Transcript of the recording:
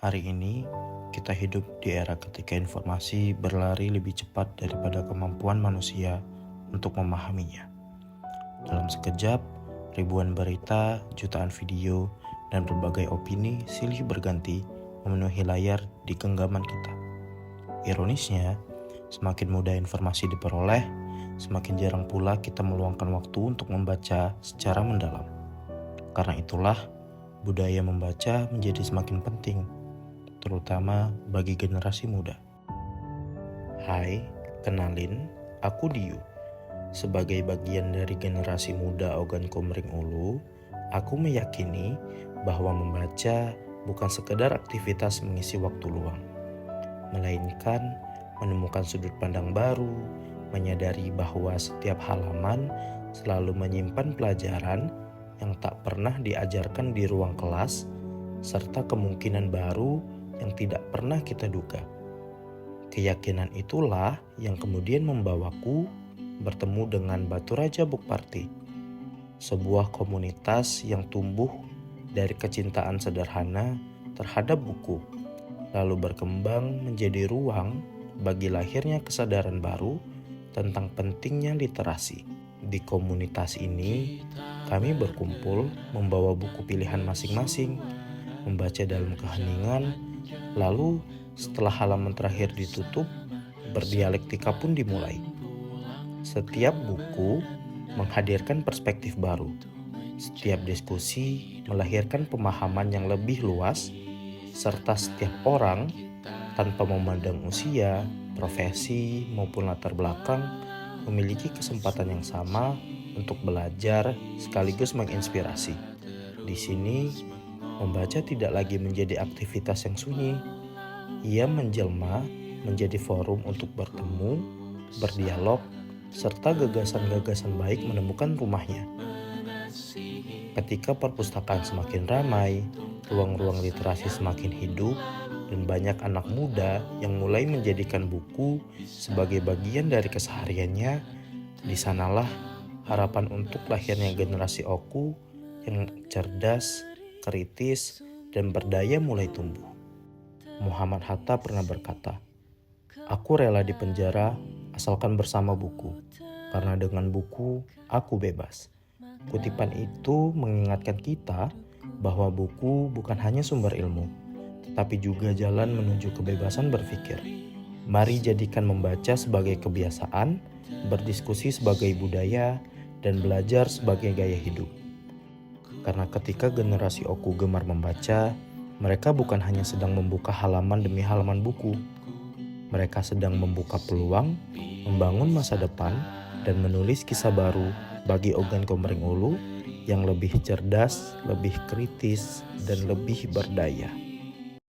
Hari ini, kita hidup di era ketika informasi berlari lebih cepat daripada kemampuan manusia untuk memahaminya. Dalam sekejap, ribuan berita, jutaan video, dan berbagai opini silih berganti memenuhi layar di genggaman kita. Ironisnya, semakin mudah informasi diperoleh, semakin jarang pula kita meluangkan waktu untuk membaca secara mendalam. Karena itulah, budaya membaca menjadi semakin penting, terutama bagi generasi muda. Hai, kenalin, aku Diu. Sebagai bagian dari generasi muda Ogan Komering Ulu, aku meyakini bahwa membaca bukan sekedar aktivitas mengisi waktu luang, melainkan menemukan sudut pandang baru, menyadari bahwa setiap halaman selalu menyimpan pelajaran yang tak pernah diajarkan di ruang kelas, serta kemungkinan baru yang tidak pernah kita duga. Keyakinan itulah yang kemudian membawaku bertemu dengan Batu Raja Book Party, sebuah komunitas yang tumbuh dari kecintaan sederhana terhadap buku, lalu berkembang menjadi ruang bagi lahirnya kesadaran baru tentang pentingnya literasi. Di komunitas ini, kami berkumpul membawa buku pilihan masing-masing, membaca dalam keheningan, lalu setelah halaman terakhir ditutup, berdialektika pun dimulai. Setiap buku menghadirkan perspektif baru. Setiap diskusi melahirkan pemahaman yang lebih luas, serta setiap orang, tanpa memandang usia, profesi, maupun latar belakang, memiliki kesempatan yang sama untuk belajar sekaligus menginspirasi. Di sini, membaca tidak lagi menjadi aktivitas yang sunyi. Ia menjelma menjadi forum untuk bertemu, berdialog, serta gagasan-gagasan baik menemukan rumahnya. Ketika perpustakaan semakin ramai, ruang-ruang literasi semakin hidup, dan banyak anak muda yang mulai menjadikan buku sebagai bagian dari kesehariannya, di sanalah harapan untuk lahirnya generasi Oku yang cerdas, kritis, dan berdaya mulai tumbuh. Muhammad Hatta pernah berkata, "Aku rela di penjara asalkan bersama buku, karena dengan buku aku bebas." Kutipan itu mengingatkan kita bahwa buku bukan hanya sumber ilmu, tetapi juga jalan menuju kebebasan berpikir. Mari jadikan membaca sebagai kebiasaan, berdiskusi sebagai budaya, dan belajar sebagai gaya hidup. Karena ketika generasi Oku gemar membaca, mereka bukan hanya sedang membuka halaman demi halaman buku. Mereka sedang membuka peluang, membangun masa depan, dan menulis kisah baru bagi Ogan Komering Ulu yang lebih cerdas, lebih kritis, dan lebih berdaya.